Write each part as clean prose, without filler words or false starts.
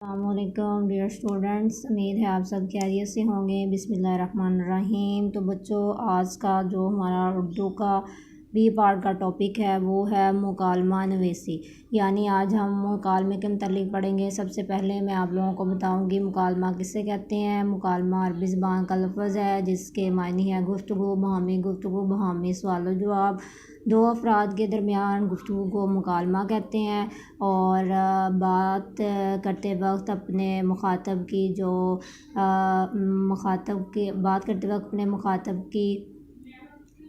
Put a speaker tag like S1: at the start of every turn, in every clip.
S1: अस्सलामुअलैकुम dear students, उम्मीद है आप सब खैरियत से होंगे। बिस्मिल्लाहिर्रहमानिर्रहीम। तो बच्चों, आज का जो हमारा उर्दू का बी पार्ट का टॉपिक है वो है मुकालमा नवीसी, यानी आज हम मुकालमे के मतलब पढ़ेंगे। सबसे पहले मैं आप लोगों को बताऊंगी मुकालमा किसे कहते हैं। मुकालमा अरबी ज़बान का लफ्ज़ है जिसके मायने है गुफ्तगू, बहामी सवाल जवाब। दो अफराद के दरमियान गुफ्तगू को मुकालमा कहते हैं। और बात करते वक्त अपने मुखातब की जो बात करते वक्त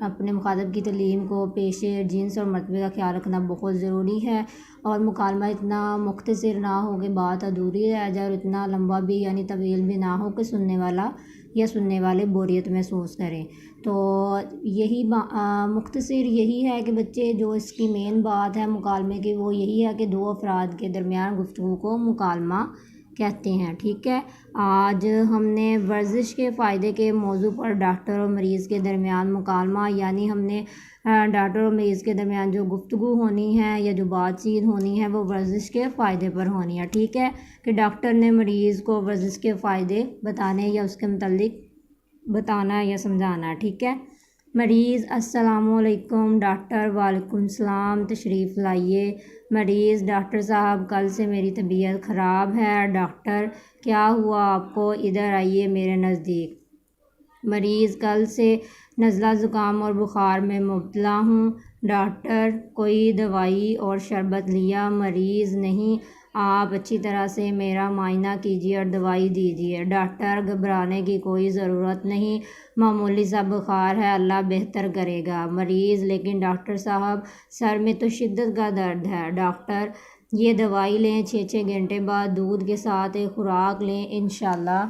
S1: अपने मुखातब की तलीम को पेशे जिन्स और मरतबे का ख्याल रखना बहुत ज़रूरी है। और मुकालमा इतना मुख्तसर ना हो कि बात अधूरी रह जाए और इतना लंबा भी यानी तवील भी ना हो कि सुनने वाला या सुनने वाले बोरियत महसूस करें। तो यही मुख्तसर यही है कि बच्चे, जो इसकी मेन बात है मुकालमे की वो यही है कि दो अफराद के दरमियान गुफ्तगू को मुकालमा कहते हैं। ठीक है, आज हमने वर्जिश के फ़ायदे के मौजू पर डॉक्टर और मरीज़ के दरमियान मुकालमा, यानी हमने डॉक्टर और मरीज़ के दरमियान जो गुफ्तगू होनी है या जो बातचीत होनी है वो वर्जिश के फ़ायदे पर होनी है। ठीक है, कि डॉक्टर ने मरीज़ को वर्जिश के फ़ायदे बताने या उसके मतलब बताना या समझाना है। ठीक है, मरीज़ अस्सलामुअलैकुम। डॉक्टर वालेकुम सलाम, तशरीफ़ लाइए। मरीज़ डॉक्टर साहब, कल से मेरी तबीयत ख़राब है। डॉक्टर, क्या हुआ आपको, इधर आइए मेरे नज़दीक। मरीज़, कल से नज़ला ज़ुकाम और बुखार में मुब्तला हूँ। डॉक्टर, कोई दवाई और शरबत लिया? मरीज़, नहीं, आप अच्छी तरह से मेरा मायना कीजिए और दवाई दीजिए। डॉक्टर, घबराने की कोई ज़रूरत नहीं, मामूली सा बुखार है, अल्लाह बेहतर करेगा। मरीज़, लेकिन डॉक्टर साहब सर में तो शिद्दत का दर्द है। डॉक्टर, ये दवाई लें, 6 घंटे बाद दूध के साथ एक खुराक लें, इंशाल्लाह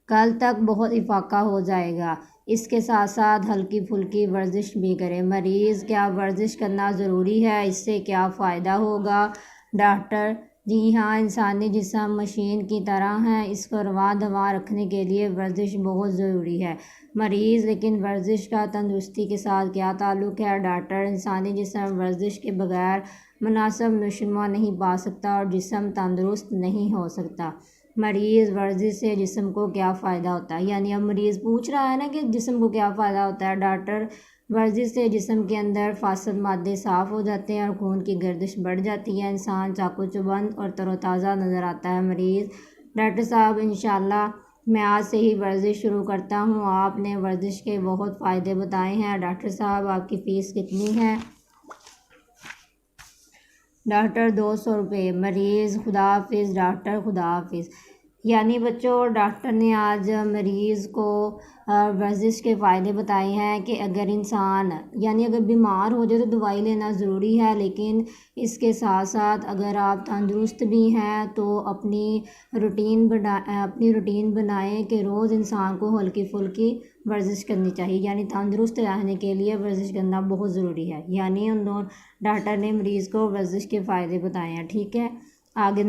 S1: कल तक बहुत इफाका हो जाएगा। इसके साथ साथ हल्की फुल्की वर्जिश भी करें। मरीज़, क्या वर्जिश करना ज़रूरी है? इससे क्या फ़ायदा होगा? डॉक्टर, जी हाँ, इंसानी जिस्म मशीन की तरह है, इसको रवां दवा रखने के लिए वर्जिश बहुत ज़रूरी है। मरीज़, लेकिन वर्जिश का तंदुरुस्ती के साथ क्या ताल्लुक़ है? डॉक्टर, इंसानी जिस्म वर्जिश के बगैर मुनासिब नशोनुमा नहीं पा सकता और जिस्म तंदुरुस्त नहीं हो सकता। मरीज़, वर्जिश से जिस्म को क्या फ़ायदा होता है? यानी अब मरीज़ पूछ रहा है ना कि जिस्म को क्या फ़ायदा होता है। डॉक्टर, वर्जिश से जिस्म के अंदर फासद मादे साफ़ हो जाते हैं और खून की गर्दिश बढ़ जाती है, इंसान चाको चुबंद और तरोताज़ा नज़र आता है। मरीज़, डॉक्टर साहब, इंशाल्लाह मैं आज से ही वर्जिश शुरू करता हूँ। आपने वर्जिश के बहुत फ़ायदे बताए हैं। डॉक्टर साहब, आपकी फ़ीस कितनी है? डॉक्टर, 200 रुपये। मरीज़, खुदा हाफिज़। डॉक्टर, खुदा हाफिज़। यानी बच्चों, डॉक्टर ने आज मरीज़ को वर्जिश के फ़ायदे बताए हैं कि अगर इंसान यानी अगर बीमार हो जाए तो दवाई लेना ज़रूरी है, लेकिन इसके साथ साथ अगर आप तंदुरुस्त भी हैं तो अपनी रूटीन बनाएं कि रोज़ इंसान को हल्की फुल्की वर्जिश करनी चाहिए। यानी तंदुरुस्त रहने के लिए वर्जिश करना बहुत ज़रूरी है। यानी उन दोनों डॉक्टर ने मरीज़ को वर्जिश के फ़ायदे बताए हैं। ठीक है, आगे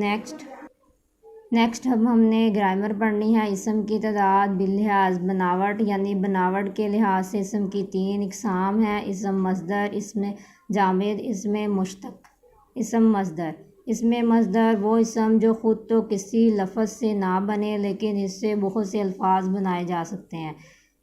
S1: नेक्स्ट अब हमने ग्रामर पढ़नी है। इसम की तादाद बिलिहाज बनावट, यानी बनावट के लिहाज से इसम की 3 इकसाम हैं। इसम मस्दर, इसमें जामिद, इसमें मुश्तक। इसम मस्दर, इसमें मस्दर वो इसम जो ख़ुद तो किसी लफ्ज़ से ना बने लेकिन इससे बहुत से अल्फाज बनाए जा सकते हैं।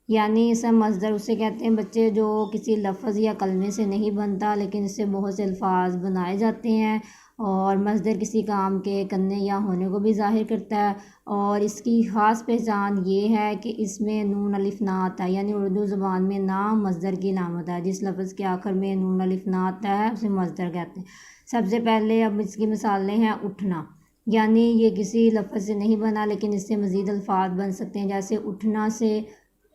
S1: यानी इसम मस्दर उसे कहते हैं बच्चे जो किसी लफ्ज़ या कलमे से नहीं बनता लेकिन इससे बहुत से अल्फाज बनाए जाते हैं। और मस्दर किसी काम के करने या होने को भी ज़ाहिर करता है। और इसकी ख़ास पहचान ये है कि इसमें नून अलिफ ना आता है, यानी उर्दू ज़बान में नाम मस्दर की अलामत है। जिस लफ्ज़ के आखिर में नून अलिफ ना आता है उसे मस्दर कहते हैं। सबसे पहले अब इसकी मिसालें हैं। उठना, यानी ये किसी लफ्ज़ से नहीं बना लेकिन इससे मज़ीद अल्फाज बन सकते हैं, जैसे उठना से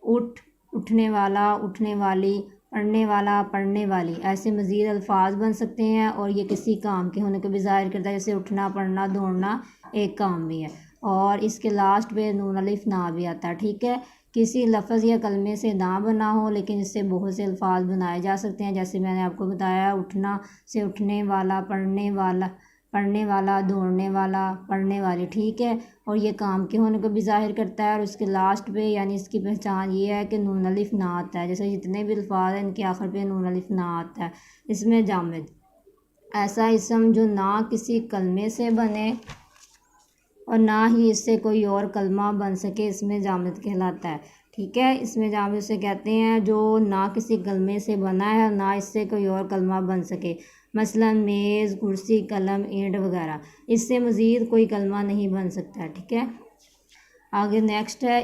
S1: उठ, उठने वाला, उठने वाली, पढ़ने वाला, पढ़ने वाली, ऐसे मज़ीद अल्फाज बन सकते हैं। और ये किसी काम के होने को भी ज़ाहिर करता है, जैसे उठना, पढ़ना, दौड़ना एक काम भी है। और इसके लास्ट पे नून अलिफ ना भी आता है। ठीक है, किसी लफ्ज़ या कलमे से ना बना हो लेकिन इससे बहुत से अल्फाज बनाए जा सकते हैं, जैसे मैंने आपको बताया उठना से उठने वाला, पढ़ने वाला, दौड़ने वाला, पढ़ने वाली। ठीक है, और ये काम के होने को भी ज़ाहिर करता है। और इसके लास्ट पे यानी इसकी पहचान ये है कि नून अलिफ ना आता है, जैसे जितने भी अल्फाज हैं इनके आखिर पे नून अलिफ ना आता है। इसमें जामिद, ऐसा इसम जो ना किसी कलमे से बने और ना ही इससे कोई और कलमा बन सके, इसमें जामिद कहलाता है। ठीक है, इसमें जामिद से कहते हैं जो ना किसी कलमे से बना है और ना इससे कोई और कलमा बन सके, मसलन मेज़, कुर्सी, कलम, ईंट वगैरह। इससे मज़ीद कोई कलमा नहीं बन सकता। ठीक है, आगे नेक्स्ट है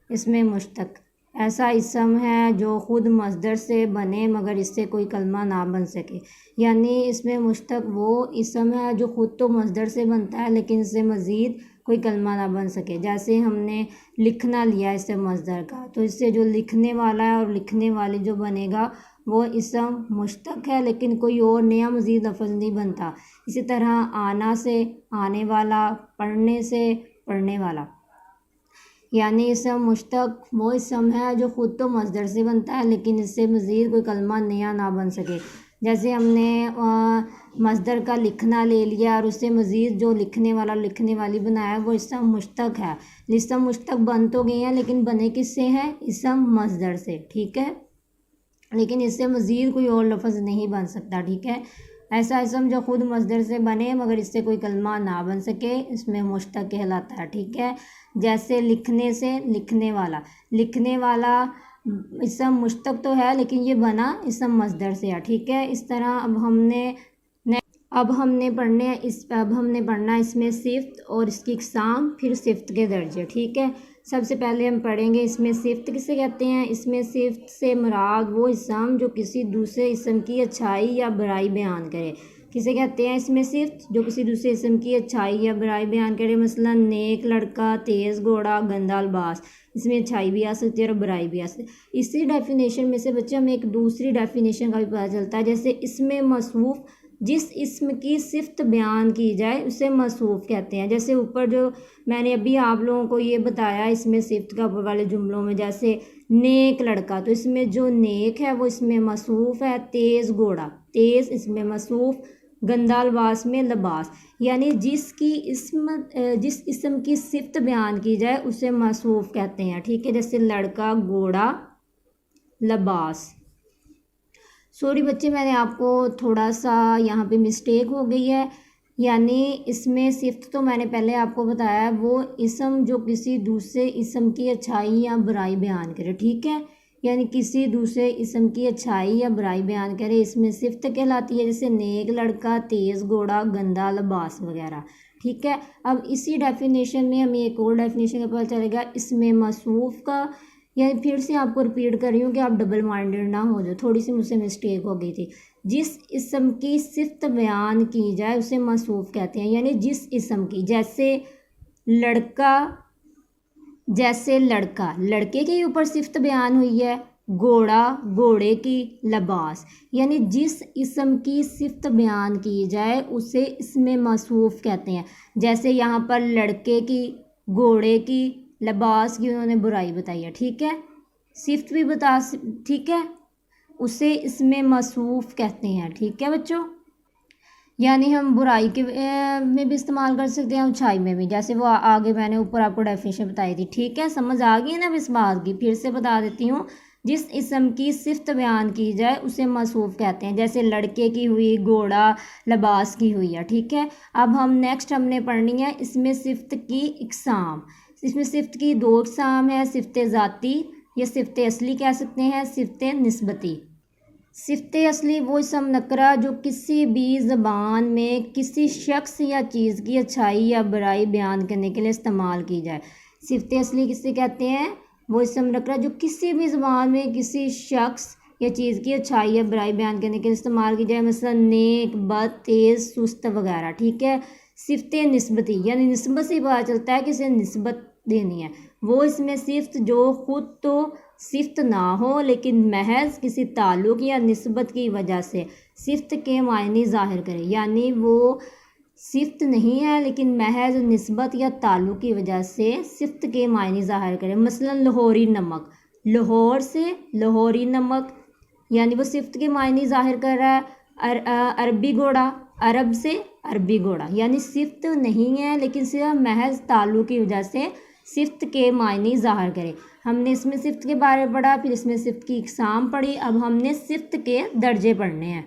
S1: इसमें मुश्तक। ऐसा इसम है जो ख़ुद मस्दर से बने मगर इससे कोई कलमा ना बन सके। यानी इसमें मुश्तक वो इसम है जो ख़ुद तो मस्दर से बनता है लेकिन इससे मज़ीद कोई कलमा ना बन सके। जैसे हमने लिखना लिया इससे मस्दर का, तो इससे जो लिखने वाला है और लिखने वाली जो बनेगा वो इसम मुश्तक है, लेकिन कोई और नया मज़ीद लफ्ज़ नहीं बनता। इसी तरह आना से आने वाला, पढ़ने से पढ़ने वाला। यानी इसम मुश्तक वो इसम है जो ख़ुद तो मस्दर से बनता है लेकिन इससे मज़ीद कोई कलमा नया ना बन सके। जैसे हमने मस्दर का लिखना ले लिया और उससे मज़ीद जो लिखने वाला लिखने वाली बनाया वो इसम मुश्तक है। इसम मुश्तक बन तो गए हैं लेकिन बने किससे हैं? इसम मस्दर से। ठीक है, लेकिन इससे मज़ीद कोई और लफ्ज़ नहीं बन सकता। ठीक है, ऐसा इसम जो ख़ुद मस्दर से बने मगर इससे कोई कलमा ना बन सके, इसमें मुश्तक कहलाता है। ठीक है, जैसे लिखने से लिखने वाला। लिखने वाला इसम मुश्तक तो है लेकिन ये बना इसम मस्दर से है। ठीक है, इस तरह अब हमने पढ़ना इसमें सिफ्त और इसकी इक़साम, फिर सिफ्त के दर्जे। ठीक है, सबसे पहले हम पढ़ेंगे इसमें सिफ्त किसे कहते हैं। इसमें सिफ्त से मुराद वो इसम जो किसी दूसरे इसम की अच्छाई या बुराई बयान करे। किसे कहते हैं इसमें सिफ्त? जो किसी दूसरे इसम की अच्छाई या बुराई बयान करे। मसलन नेक लड़का, तेज़ घोड़ा, गंदा लिबास। इसमें अच्छाई भी आ सकती है और बुराई भी आ सकती है। इसी डेफिनेशन में से बच्चे हमें एक दूसरी डेफिनेशन का भी पता चलता है। जैसे इसमें मसरूफ़, जिस इसम की सिफ्त बयान की जाए उसे मसरूफ़ कहते हैं। जैसे ऊपर जो मैंने अभी आप लोगों को ये बताया इसमें सिफ्त का ऊपर वाले जुमलों में, जैसे नेक लड़का, तो इसमें जो नेक है वो इसमें मसरूफ़ है। तेज़ घोड़ा, तेज़ इसमें मसरूफ़। गंदा लिबास में लिबास, यानी जिस इसम की सिफ्त बयान की जाए उसे मसरूफ़ कहते हैं। ठीक है, जैसे लड़का, घोड़ा, लिबास। सॉरी बच्चे, मैंने आपको थोड़ा सा यहाँ पे मिस्टेक हो गई है। यानी इसमें सिफ्त तो मैंने पहले आपको बताया वो इसम जो किसी दूसरे इसम की अच्छाई या बुराई बयान करे। ठीक है, यानी किसी दूसरे इसम की अच्छाई या बुराई बयान करे, इसमें सिफ्त कहलाती है। जैसे नेक लड़का, तेज़ घोड़ा, गंदा लिबास वगैरह। ठीक है, अब इसी डेफिनेशन में हमें एक और डेफिनेशन का पता चलेगा इसमें मसरूफ़ का। या फिर से आपको रिपीट कर रही हूँ कि आप डबल माइंडेड ना हो जाओ, थोड़ी सी मुझसे मिस्टेक हो गई थी। जिस इसम की सिफ्त बयान की जाए उसे मसरूफ़ कहते हैं। यानी जिस इसम की, जैसे लड़का, लड़के के ऊपर सिफ्त बयान हुई है। घोड़ा, घोड़े की। लिबास, यानी जिस इसम की सिफ्त बयान की जाए उसे इसमें मसरूफ़ कहते हैं। जैसे यहाँ पर लड़के की, घोड़े की, लिबास की उन्होंने बुराई बताई है। ठीक है, सिफ्त भी बता, ठीक है, उसे इसमें मसरूफ़ कहते हैं। ठीक है बच्चों, यानी हम बुराई के में भी इस्तेमाल कर सकते हैं, अच्छाई में भी, जैसे वो आगे मैंने ऊपर आपको डेफिनेशन बताई थी। ठीक है, समझ आ गई ना इस बात की? फिर से बता देती हूँ, जिस इसम की सिफ्त बयान की जाए उसे मसरूफ़ कहते हैं। जैसे लड़के की हुई, घोड़ा, लिबास की हुई है। ठीक है, अब हमने पढ़नी है इसमें सिफ्त की इक़साम। इसमें सिफ्त की दो इक़साम है, सिफ्त ज़ाती या सिफ्त असली कह सकते हैं, सिफ्त निस्बती। सिफ्त असली वो इसम नकरा जो किसी भी ज़बान में किसी शख्स या चीज़ की अच्छाई या बुराई बयान करने के लिए इस्तेमाल की जाए। सिफ्त असली किसे कहते हैं? वो इसम नकरा जो किसी भी ज़बान में किसी शख्स या चीज़ की अच्छाई या बुराई बयान करने के लिए इस्तेमाल की जाए, मसलन नेक, बद, तेज़, सुस्त वगैरह। ठीक है, सिफ्त निस्बती, यानी निस्बत से पता चलता है कि इसे निस्बत देनी है। वो इसमें सिफ्त जो ख़ुद तो सिफ्त ना हो लेकिन महज किसी ताल्लुक़ या निस्बत की वजह से सिफ्त के मायने ज़ाहिर करे। यानी वो सिफ्त नहीं है लेकिन महज निस्बत या ताल्लुक़ की वजह से सिफ्त के मायने ज़ाहिर करे। मसलन लाहौरी नमक, लाहौर से लाहौरी नमक, यानी वो सिफ्त के मायने ज़ाहिर कर रहा है। अरबी घोड़ा, अरब से अरबी घोड़ा, यानी सिफ्त नहीं है लेकिन सिर्फ महज ताल्लुक़ की वजह से सिफ्त के मायने ज़ाहिर करे। हमने इसमें सिफ्त के बारे में पढ़ा, फिर इसमें सिफ्त की इक़साम पढ़ी, अब हमने सिफ्त के दर्जे पढ़ने हैं।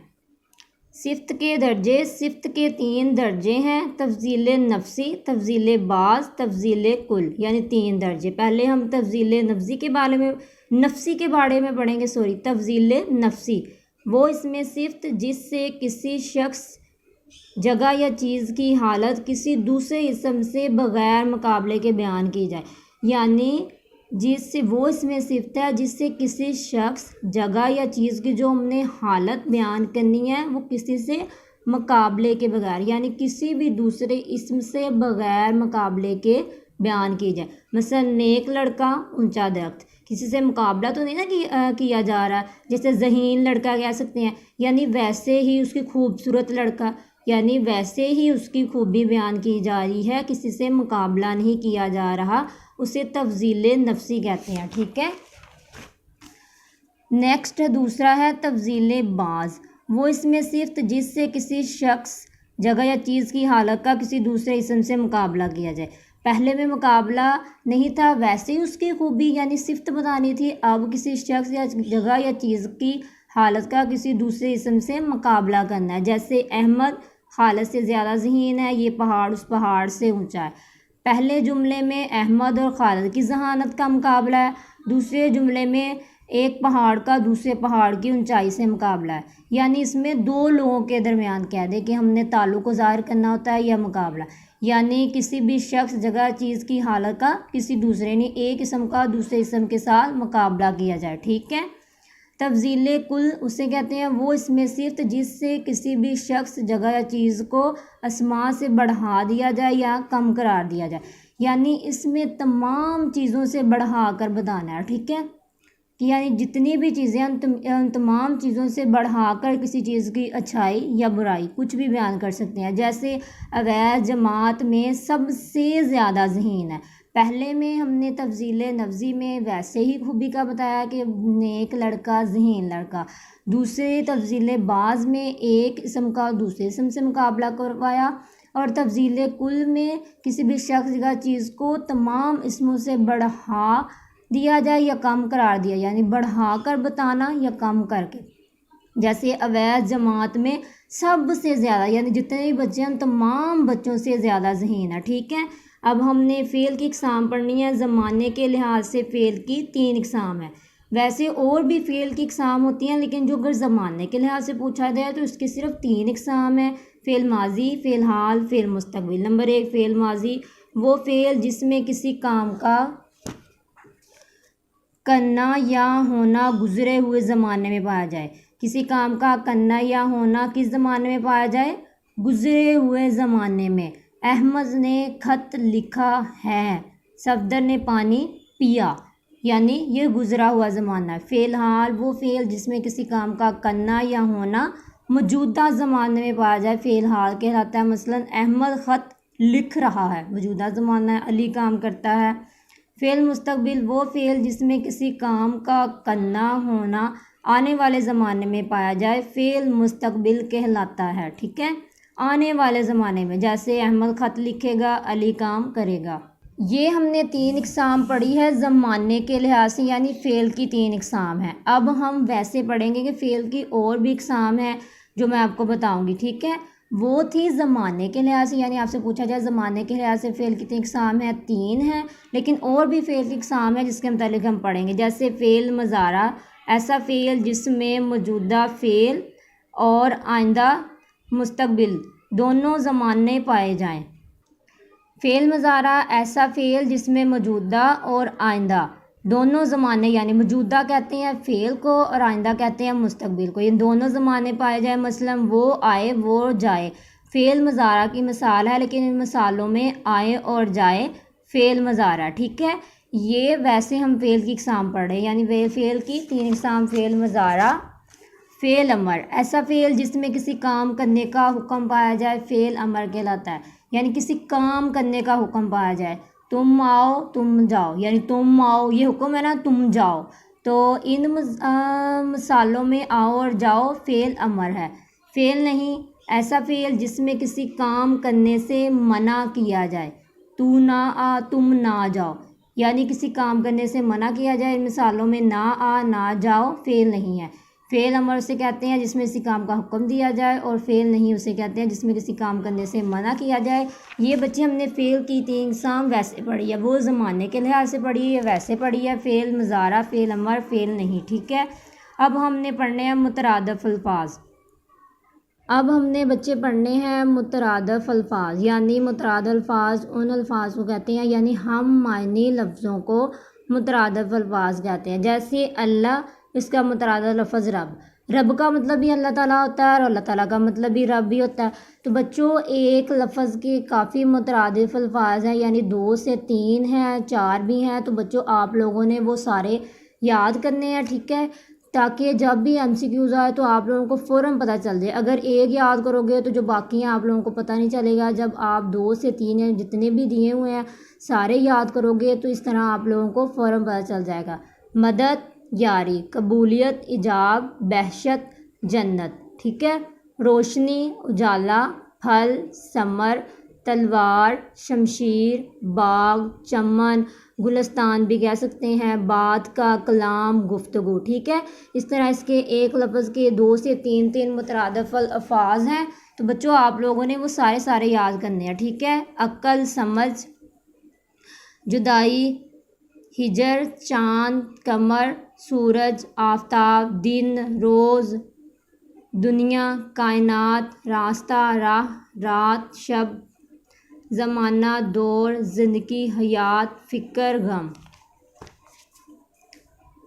S1: सिफ्त के दर्जे, सिफ्त के 3 दर्जे हैं, तफजील नफसी, तफजील बाज़, तफजील कुल, यानी 3 दर्जे। पहले हम तफजील नफसी के बारे में पढ़ेंगे। तफजील नफसी वो इसमें सिफ्त जिससे किसी शख्स, जगह या चीज़ की हालत किसी दूसरे इसम से बग़ैर मुकाबले के बयान की जाए, यानी जिससे वो इसमें सिफ्त है जिससे किसी शख्स, जगह या चीज़ की जो हमने हालत बयान करनी है वो किसी से मुकाबले के बगैर, यानी किसी भी दूसरे इसम से बग़ैर मुकाबले के बयान की जाए। मसलन नेक लड़का, ऊंचा दरख्त, किसी से मुकाबला तो नहीं ना किया जा रहा। जैसे ज़हीन लड़का कह सकते हैं, यानी वैसे ही उसकी खूबसूरत लड़का, यानी वैसे ही उसकी खूबी बयान की जा रही है, किसी से मुकाबला नहीं किया जा रहा, उसे तफजील नफसी कहते हैं। ठीक है। नेक्स्ट दूसरा है तफजील बाज़। वो इसमें सिर्फ जिससे किसी शख्स, जगह या चीज़ की हालत का किसी दूसरे इसम से मुकाबला किया जाए। पहले में मुकाबला नहीं था, वैसे ही उसकी खूबी यानी सिफ्त बतानी थी। अब किसी शख्स या जगह या चीज़ की हालत का किसी दूसरे इसम से मुकाबला करना है। जैसे अहमद खालिद से ज़्यादा ज़हीन है, ये पहाड़ उस पहाड़ से ऊंचा है। पहले जुमले में अहमद और खालिद की ज़हानत का मुकाबला है, दूसरे जुमले में एक पहाड़ का दूसरे पहाड़ की ऊंचाई से मुकाबला है। यानी इसमें दो लोगों के दरमियान कह दे कि हमने ताल्लुक़ को ज़ाहिर करना होता है या मुकाबला, यानी किसी भी शख्स, जगह, चीज़ की हालत का किसी दूसरे ने एक इसम का दूसरे इसम के साथ मुकाबला किया जाए। ठीक है। तफजील कुल उसे कहते हैं वो इसमें सिर्फ जिससे किसी भी शख्स, जगह या चीज़ को अस्मा से बढ़ा दिया जाए या कम करार दिया जाए, यानी इसमें तमाम चीज़ों से बढ़ा कर बताना है। ठीक है, कि यानी जितनी भी चीज़ें उन तमाम चीज़ों से बढ़ाकर किसी चीज़ की अच्छाई या बुराई कुछ भी बयान कर सकते हैं। जैसे अवैध जमात में सबसे ज़्यादा ज़हीन है। पहले में हमने तफजील नफ्सी में वैसे ही खूबी का बताया कि नेक लड़का, ज़हीन लड़का। दूसरे तफजील बाज़ में एक इसम का दूसरे इसम से मुकाबला करवाया, और तफजील कुल में किसी भी शख्स या चीज़ को तमाम इसमों से बढ़ा दिया जाए या कम करार दिया, यानी बढ़ा कर बताना या कम करके। जैसे अवैध जमात में सबसे ज़्यादा, यानी जितने भी बच्चे हैं तमाम बच्चों से ज़्यादा ज़हीन है। ठीक है। अब हमने फ़ेल की इक़साम पढ़नी है। ज़माने के लिहाज से फ़ेल की 3 इक़साम है। वैसे और भी फ़ेल की इक़साम होती हैं, लेकिन जो अगर ज़माने के लिहाज से पूछा जाए तो इसके सिर्फ 3 इक़साम है। फ़ेल माजी, फ़ेल हाल, फ़ेल मुस्तक़बिल। नंबर 1 फ़ेल माजी, वो फ़ेल जिसमें किसी काम का करना या होना गुज़रे हुए ज़माने में पाया जाए। किसी काम का करना या होना किस ज़माने में पाया जाए? गुज़रे हुए ज़माने में। अहमद ने ख़त लिखा है, सफदर ने पानी पिया, यानी ये गुज़रा हुआ ज़माना है। फ़ेल हाल, वो फ़ेल जिसमें किसी काम का करना या होना मौजूदा ज़माने में पाया जाए, फ़ेल हाल कहलाता है। मसलन अहमद ख़त लिख रहा है, मौजूदा ज़माना है, अली काम करता है। फ़ेल मुस्तक़बिल, वो फ़ेल जिसमें किसी काम का करना होना आने वाले ज़माने में पाया जाए, फ़ेल मुस्तक़बिल कहलाता है। ठीक है, आने वाले ज़माने में। जैसे अहमद ख़त लिखेगा, अली काम करेगा। ये हमने 3 इक़साम पढ़ी है ज़माने के लिहाज से, यानी फ़ेल की 3 इक़साम है। अब हम वैसे पढ़ेंगे कि फ़ेल की और भी इक़साम है जो मैं आपको बताऊँगी। ठीक है, वो थी ज़माने के लिहाज से, यानी आपसे पूछा जाए ज़माने के लिहाज से फ़ेल कितनी इक़साम है? 3 है, लेकिन और भी फ़ेल की इक़साम है जिसके मुतालिक हम पढ़ेंगे। जैसे फ़ेल मज़ारा, ऐसा फ़ेल जिसमें मौजूदा फ़ेल और आइंदा मुस्तक़बिल दोनों ज़माने पाए जाएं। फ़ेल मज़ारा, ऐसा फ़ेल जिसमें मौजूदा और आइंदा दोनों ज़माने, यानी मौजूदा कहते हैं फ़ेल को और आइंदा कहते हैं मुस्तक़बिल को, ये दोनों ज़माने पाए जाए। मसलन वो आए, वो जाए, फ़ेल मज़ारा की मिसाल है, लेकिन इन मिसालों में आए और जाए फ़ेल मज़ारा। ठीक है, ये वैसे हम फ़ेल की इक़साम पढ़ रहे हैं, यानी फ़ेल की 3 इक़साम। फ़ेल मज़ारा, फ़ेल अमर, ऐसा फ़ेल जिसमें किसी काम करने का हुक्म पाया जाए, फ़ेल अमर कहलाता है, यानी किसी काम करने का हुक्म पाया जाए। तुम आओ, तुम जाओ, यानी तुम आओ ये हुक्म है ना, तुम जाओ, तो इन मिसालों में आओ और जाओ फ़ेल अमर है। फ़ेल नहीं, ऐसा फ़ेल जिसमें किसी काम करने से मना किया जाए, तू ना आ, तुम ना जाओ, यानी किसी काम करने से मना किया जाए। इन मिसालों में ना आ, ना जाओ फ़ेल नहीं है। फ़ेल अमर उसे कहते हैं जिसमें किसी काम का हुक्म दिया जाए, और फ़ेल नहीं उसे कहते हैं जिसमें किसी काम करने से मना किया जाए। ये बच्चे हमने फ़ेल की 3 अक़साम वैसे पढ़ी है, वो ज़माने के लिहाज से पढ़ी है, वैसे पढ़ी है, फ़ेल मुज़ारा, फ़ेल अमर, फ़ेल नहीं। ठीक है, अब हमने पढ़ने हैं मुतरादिफ़ अल्फाज। अब हमने बच्चे पढ़ने हैं मुतरादिफ़ अल्फाज, यानी मुतरादिफ़ अल्फाज उन अल्फाज को कहते हैं, यानी हम मायनी लफ्ज़ों को मुतरादिफ़ अल्फाज कहते हैं। जैसे अल्लाह, इसका मुतरादिफ़ लफ्ज़ रब। रब का मतलब भी अल्लाह ताला होता है और अल्लाह ताला का मतलब भी रब भी होता है। तो बच्चों, एक लफ्ज़ के काफ़ी मुतरादिफ़ अल्फाज हैं, यानी 2 से 3 हैं, 4 भी हैं। तो बच्चों, आप लोगों ने वो सारे याद करने हैं। ठीक है, ताकि जब भी MCQs आए तो आप लोगों को फ़ौरन पता चल जाए। अगर एक याद करोगे तो जो बाकी हैं आप लोगों को पता नहीं चलेगा। जब आप 2 से 3 या जितने भी दिए हुए हैं सारे याद करोगे तो इस तरह आप लोगों को फ़ौरन पता चल जाएगा। मदद, यारी, कबूलियत, इजाब, बहशत, जन्नत। ठीक है, रोशनी, उजाला, फल, समर, तलवार, शमशीर, बाग, चमन, गुलस्तान भी कह सकते हैं, बात का, कलाम, गुफ्तगू। ठीक है, इस तरह इसके एक लफ्ज़ के 2 से 3 मुतरादिफ़ अल्फाज हैं। तो बच्चों, आप लोगों ने वो सारे याद करने हैं। ठीक है, अक्ल, समझ, जुदाई, हिजर, चाँद, कमर, सूरज, आफताब, दिन, रोज़, दुनिया, कायनात, रास्ता, राह, रात, शब, ज़माना, दौर, ज़िंदगी, हयात, फ़िक्र, गम।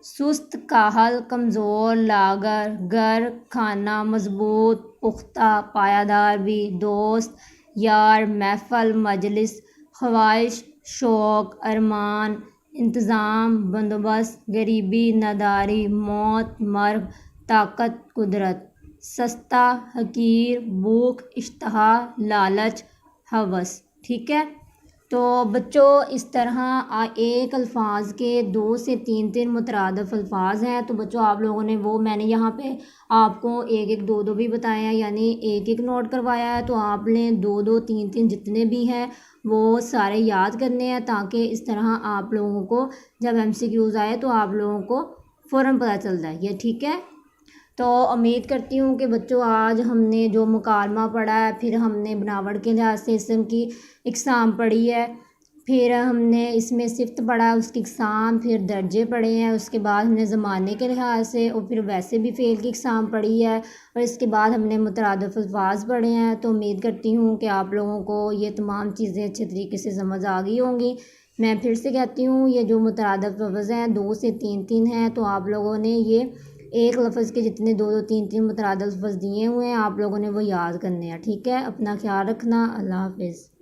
S1: सुस्त, काहल, कमज़ोर, लागर, गर, खाना, मज़बूत, पुख्ता, पायादार भी, दोस्त, यार, महफ़ल, मजलिस, ख्वाहिश, शौक़, अरमान, इंतज़ाम, बंदोबस्त, गरीबी, नादारी, मौत, मर्ग, ताकत, कुदरत, सस्ता, हकीर, भूख, इश्तहा, लालच, हवस। ठीक है, तो बच्चों, इस तरह एक अल्फाज के 2 से 3 मुतरादिफ़ अल्फाज हैं। तो बच्चों, आप लोगों ने वो मैंने यहाँ पे आपको 1-1, 2-2 भी बताए हैं, यानी 1-1 नोट करवाया है। तो आपने 2-2, 3-3 जितने भी हैं वो सारे याद करने हैं, ताकि इस तरह आप लोगों को जब MCQs आए तो आप लोगों को फ़ौरन पता चल जाए ये। ठीक है, तो उम्मीद करती हूँ कि बच्चों, आज हमने जो मुकालमा पढ़ा है, फिर हमने बनावट के लिहाज से इसम की इक़साम पढ़ी है, फिर हमने इसमें सिफ्त पढ़ा है उसकी इक़साम, फिर दर्जे पढ़े हैं, उसके बाद हमने ज़माने के लिहाज से और फिर वैसे भी फ़ेल की इक़साम पढ़ी है, और इसके बाद हमने मुतरादिफ़ अल्फाज पढ़े हैं। तो उम्मीद करती हूँ कि आप लोगों को ये तमाम चीज़ें अच्छे तरीके से समझ आ गई होंगी। मैं फिर से कहती हूँ, ये जो मुतरादिफ़ लफ्ज़ हैं 2 से 3 हैं। तो आप लोगों ने ये एक लफ्ज़ के जितने 2-2, 3-3 मुतरादिफ़ लफ्ज़ दिए हुए हैं आप लोगों ने वो याद करने हैं। ठीक है, अपना ख्याल रखना। अल्लाह हाफ़िज़।